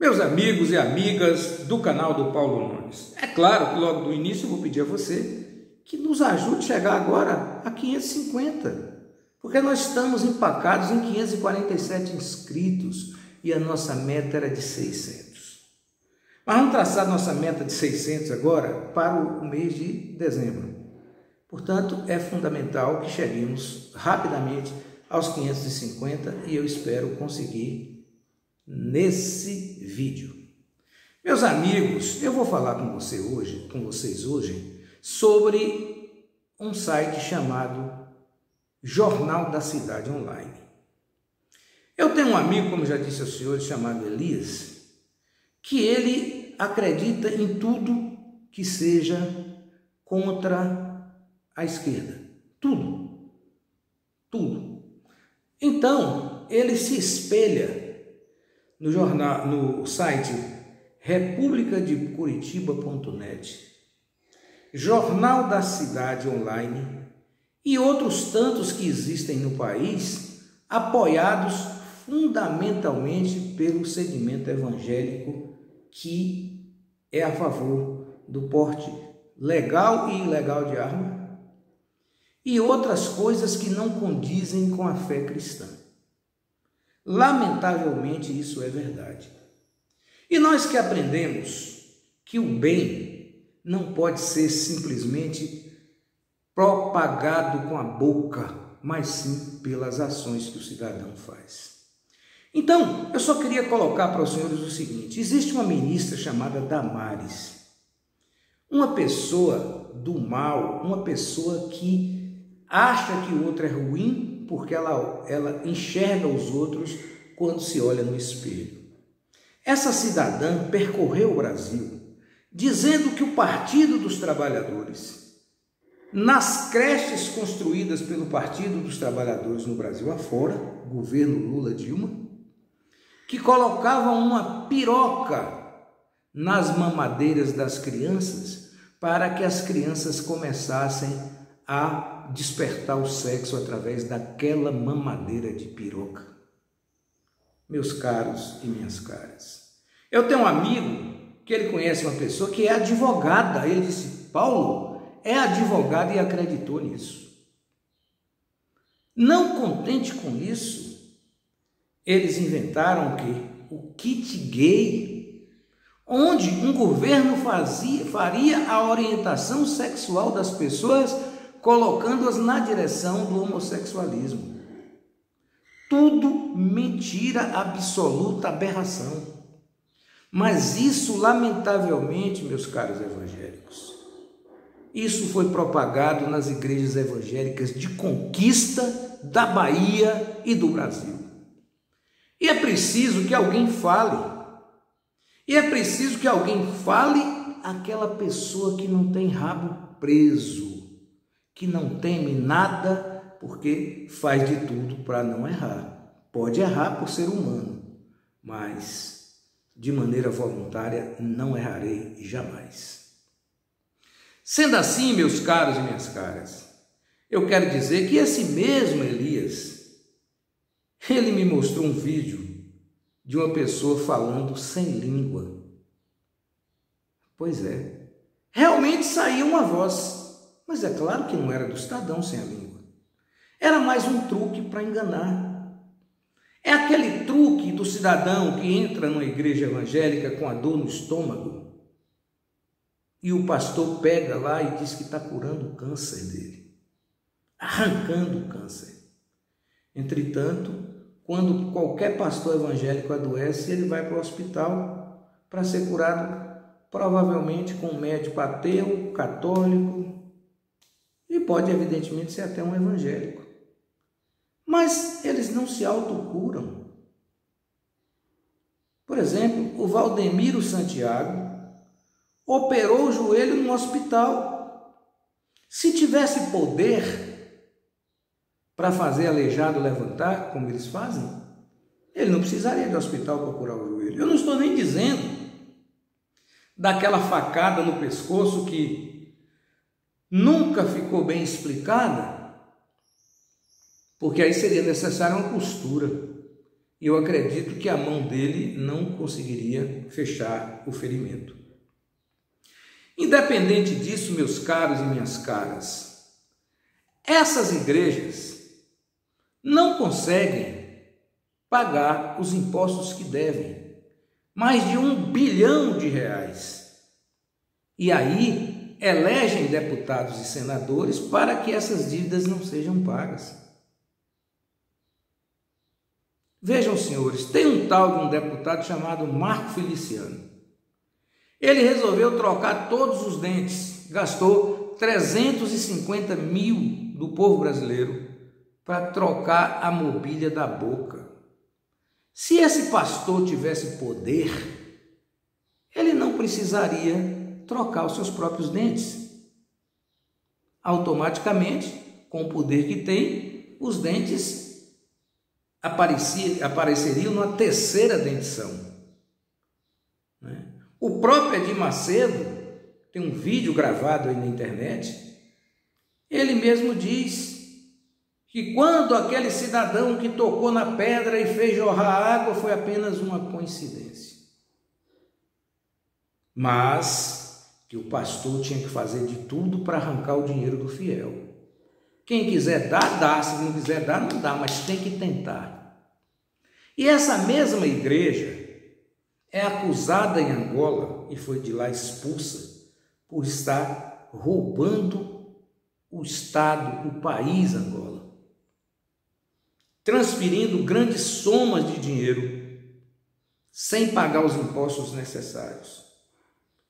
Meus amigos e amigas do canal do Paulo Nunes, é claro que logo do início eu vou pedir a você que nos ajude a chegar agora a 550, porque nós estamos empacados em 547 inscritos e a nossa meta era de 600. Mas vamos traçar nossa meta de 600 agora para o mês de dezembro. Portanto, é fundamental que cheguemos rapidamente aos 550 e eu espero conseguir nesse vídeo. Meus amigos, eu vou falar com vocês hoje sobre um site chamado Jornal da Cidade Online. Eu tenho um amigo, como já disse aos senhores, chamado Elias, que ele acredita em tudo que seja contra a esquerda. Tudo. Então, ele se espelha no site republicadecuritiba.net, Jornal da Cidade Online e outros tantos que existem no país, apoiados fundamentalmente pelo segmento evangélico que é a favor do porte legal e ilegal de arma e outras coisas que não condizem com a fé cristã. Lamentavelmente, isso é verdade. E nós que aprendemos que o bem não pode ser simplesmente propagado com a boca, mas sim pelas ações que o cidadão faz. Então, eu só queria colocar para os senhores o seguinte: existe uma ministra chamada Damares, uma pessoa do mal, uma pessoa que acha que o outro é ruim, porque ela enxerga os outros quando se olha no espelho. Essa cidadã percorreu o Brasil dizendo que o Partido dos Trabalhadores, nas creches construídas pelo Partido dos Trabalhadores no Brasil afora, governo Lula-Dilma, que colocavam uma piroca nas mamadeiras das crianças para que as crianças começassem a despertar o sexo através daquela mamadeira de piroca. Meus caros e minhas caras, eu tenho um amigo que ele conhece uma pessoa que é advogada. Ele disse: Paulo é advogada, e acreditou nisso. Não contente com isso, eles inventaram o quê? O kit gay, onde um governo faria a orientação sexual das pessoas, colocando-as na direção do homossexualismo. Tudo mentira absoluta, aberração. Mas isso, lamentavelmente, meus caros evangélicos, isso foi propagado nas igrejas evangélicas de conquista da Bahia e do Brasil. E é preciso que alguém fale. E é preciso que alguém fale aquela pessoa que não tem rabo preso, que não teme nada, porque faz de tudo para não errar. Pode errar por ser humano, mas de maneira voluntária não errarei jamais. Sendo assim, meus caros e minhas caras, eu quero dizer que esse mesmo Elias, ele me mostrou um vídeo de uma pessoa falando sem língua. Pois é, realmente saía uma voz. Mas é claro que não era do cidadão sem a língua. Era mais um truque para enganar. É aquele truque do cidadão que entra numa igreja evangélica com a dor no estômago e o pastor pega lá e diz que está curando o câncer dele, arrancando o câncer. Entretanto, quando qualquer pastor evangélico adoece, ele vai para o hospital para ser curado, provavelmente com um médico ateu, católico, e pode, evidentemente, ser até um evangélico. Mas eles não se autocuram. Por exemplo, o Valdemiro Santiago operou o joelho no hospital. Se tivesse poder para fazer aleijado levantar, como eles fazem, ele não precisaria de hospital para curar o joelho. Eu não estou nem dizendo daquela facada no pescoço que nunca ficou bem explicada, porque aí seria necessária uma costura. e eu acredito que a mão dele não conseguiria fechar o ferimento. Independente disso, meus caros e minhas caras, essas igrejas não conseguem pagar os impostos que devem, mais de R$1 bilhão. E aí elegem deputados e senadores para que essas dívidas não sejam pagas. Vejam, senhores, tem um tal de um deputado chamado Marco Feliciano. Ele resolveu trocar todos os dentes, gastou 350 mil do povo brasileiro para trocar a mobília da boca. Se esse pastor tivesse poder, ele não precisaria trocar os seus próprios dentes. Automaticamente, com o poder que tem, os dentes apareceriam numa terceira dentição. O próprio Edir Macedo, tem um vídeo gravado aí na internet, ele mesmo diz que quando aquele cidadão que tocou na pedra e fez jorrar água foi apenas uma coincidência. Mas que o pastor tinha que fazer de tudo para arrancar o dinheiro do fiel. Quem quiser dar, dá. Se não quiser dar, não dá, mas tem que tentar. E essa mesma igreja é acusada em Angola, e foi de lá expulsa, por estar roubando o Estado, o país Angola, transferindo grandes somas de dinheiro sem pagar os impostos necessários,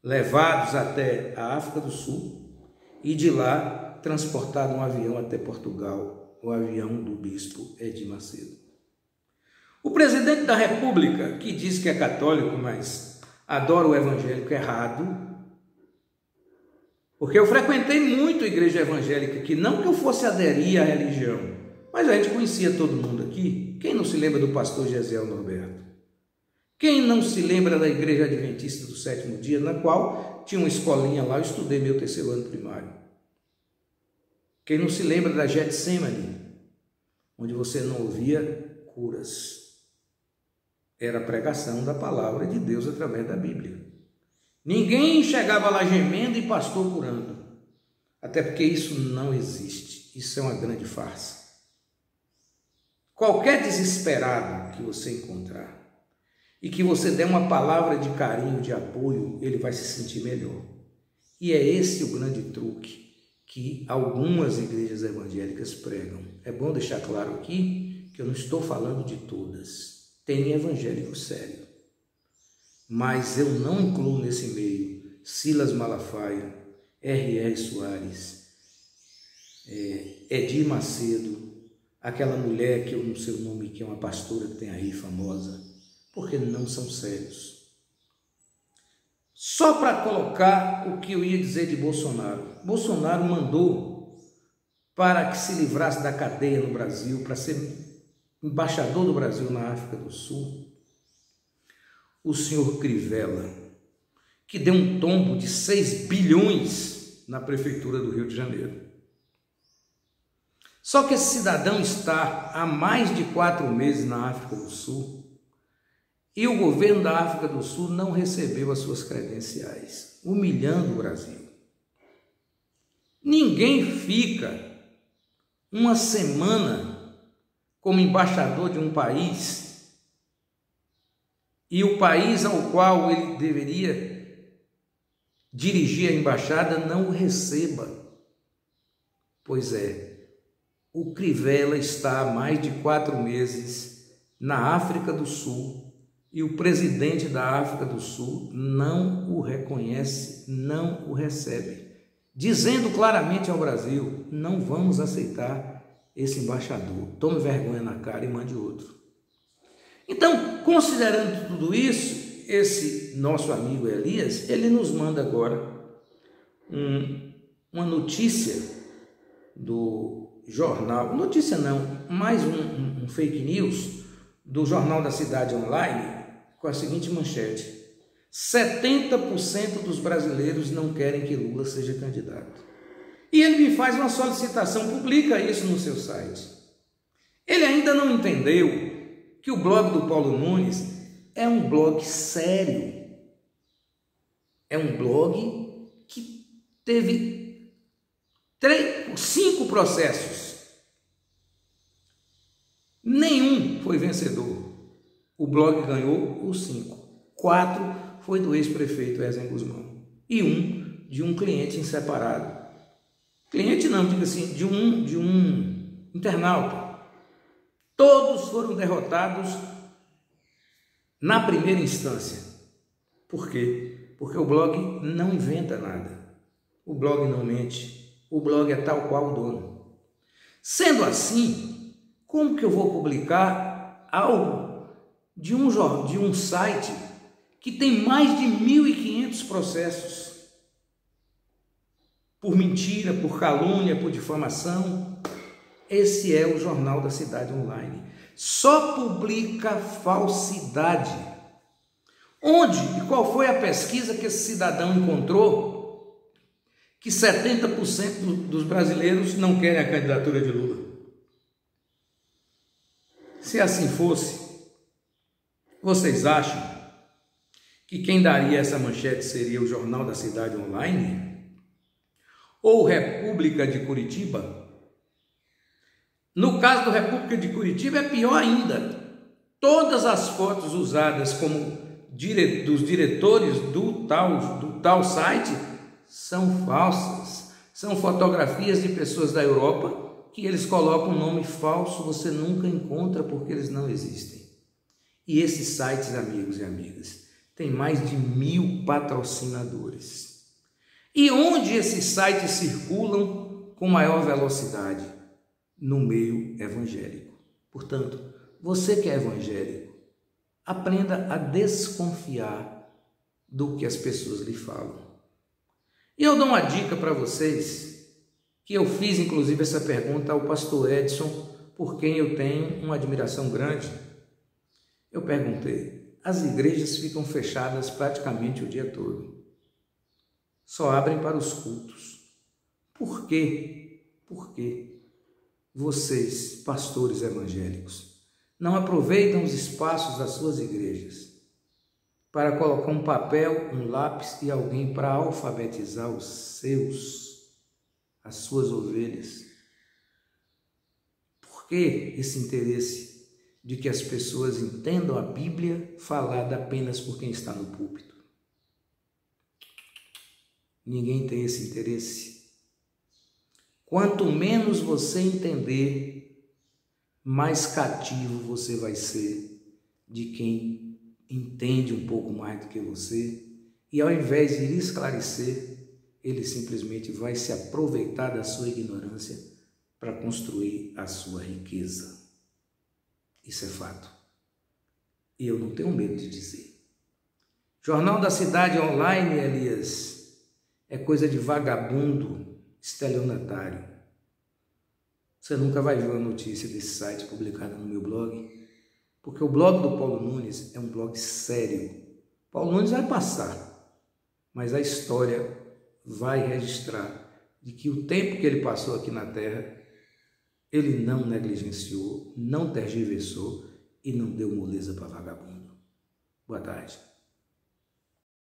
levados até a África do Sul e de lá transportado um avião até Portugal, o avião do bispo Edir Macedo. O presidente da República, que diz que é católico, mas adora o evangélico errado, porque eu frequentei muito a igreja evangélica aqui, não que eu fosse aderir à religião, mas a gente conhecia todo mundo aqui. Quem não se lembra do pastor Gesiel Norberto? Quem não se lembra da igreja adventista do sétimo dia, na qual tinha uma escolinha lá, eu estudei meu 3º ano primário. Quem não se lembra da Getsemane, onde você não ouvia curas? Era a pregação da palavra de Deus através da Bíblia. Ninguém chegava lá gemendo e pastor curando. Até porque isso não existe. Isso é uma grande farsa. Qualquer desesperado que você encontrar e que você der uma palavra de carinho, de apoio, ele vai se sentir melhor. E é esse o grande truque que algumas igrejas evangélicas pregam. É bom deixar claro aqui que eu não estou falando de todas. Tem evangélico sério, mas eu não incluo nesse meio Silas Malafaia, R.R. Soares, Edir Macedo, aquela mulher que eu não sei o nome, que é uma pastora que tem aí famosa, porque não são sérios. Só para colocar o que eu ia dizer de Bolsonaro. Bolsonaro mandou para que se livrasse da cadeia no Brasil, para ser embaixador do Brasil na África do Sul, o senhor Crivella, que deu um tombo de 6 bilhões na prefeitura do Rio de Janeiro. Só que esse cidadão está há mais de 4 meses na África do Sul e o governo da África do Sul não recebeu as suas credenciais, humilhando o Brasil. Ninguém fica uma semana como embaixador de um país e o país ao qual ele deveria dirigir a embaixada não o receba. Pois é, o Crivella está há mais de 4 meses na África do Sul e o presidente da África do Sul não o reconhece, não o recebe, dizendo claramente ao Brasil: não vamos aceitar esse embaixador, tome vergonha na cara e mande outro. Então, considerando tudo isso, esse nosso amigo Elias, ele nos manda agora uma notícia do jornal, notícia não, mais um fake news do Jornal da Cidade Online, com a seguinte manchete: 70% dos brasileiros não querem que Lula seja candidato. E ele me faz uma solicitação, publica isso no seu site. Ele ainda não entendeu que o blog do Paulo Nunes é um blog sério. É um blog que teve 5 processos. Nenhum foi vencedor. O blog ganhou os 5. 4 foi do ex-prefeito Ezen Guzmão. E 1 de um cliente inseparável. Cliente não, diga assim, de um internauta. Todos foram derrotados na primeira instância. Por quê? Porque o blog não inventa nada. O blog não mente. O blog é tal qual o dono. Sendo assim, como que eu vou publicar algo de um site que tem mais de 1.500 processos? Por mentira, por calúnia, por difamação. Esse é o Jornal da Cidade Online. Só publica falsidade. Onde e qual foi a pesquisa que esse cidadão encontrou que 70% dos brasileiros não querem a candidatura de Lula? Se assim fosse, vocês acham que quem daria essa manchete seria o Jornal da Cidade Online? Ou República de Curitiba? No caso do República de Curitiba é pior ainda. Todas as fotos usadas como dos diretores do tal site são falsas. São fotografias de pessoas da Europa que eles colocam um nome falso, você nunca encontra porque eles não existem. E esses sites, amigos e amigas, têm mais de 1.000 patrocinadores. E onde esses sites circulam com maior velocidade? No meio evangélico. Portanto, você que é evangélico, aprenda a desconfiar do que as pessoas lhe falam. E eu dou uma dica para vocês, que eu fiz inclusive essa pergunta ao pastor Edson, por quem eu tenho uma admiração grande. Eu perguntei: as igrejas ficam fechadas praticamente o dia todo. Só abrem para os cultos. Por quê? Por quê? Vocês, pastores evangélicos, não aproveitam os espaços das suas igrejas para colocar um papel, um lápis e alguém para alfabetizar as suas ovelhas? Por que esse interesse de que as pessoas entendam a Bíblia falada apenas por quem está no púlpito? Ninguém tem esse interesse. Quanto menos você entender, mais cativo você vai ser de quem entende um pouco mais do que você, e ao invés de lhe esclarecer, ele simplesmente vai se aproveitar da sua ignorância para construir a sua riqueza. Isso é fato. E eu não tenho medo de dizer. Jornal da Cidade Online, Elias, é coisa de vagabundo, estelionatário. Você nunca vai ver uma notícia desse site publicada no meu blog, porque o blog do Paulo Nunes é um blog sério. Paulo Nunes vai passar, mas a história vai registrar de que o tempo que ele passou aqui na Terra, ele não negligenciou, não tergiversou e não deu moleza para vagabundo. Boa tarde.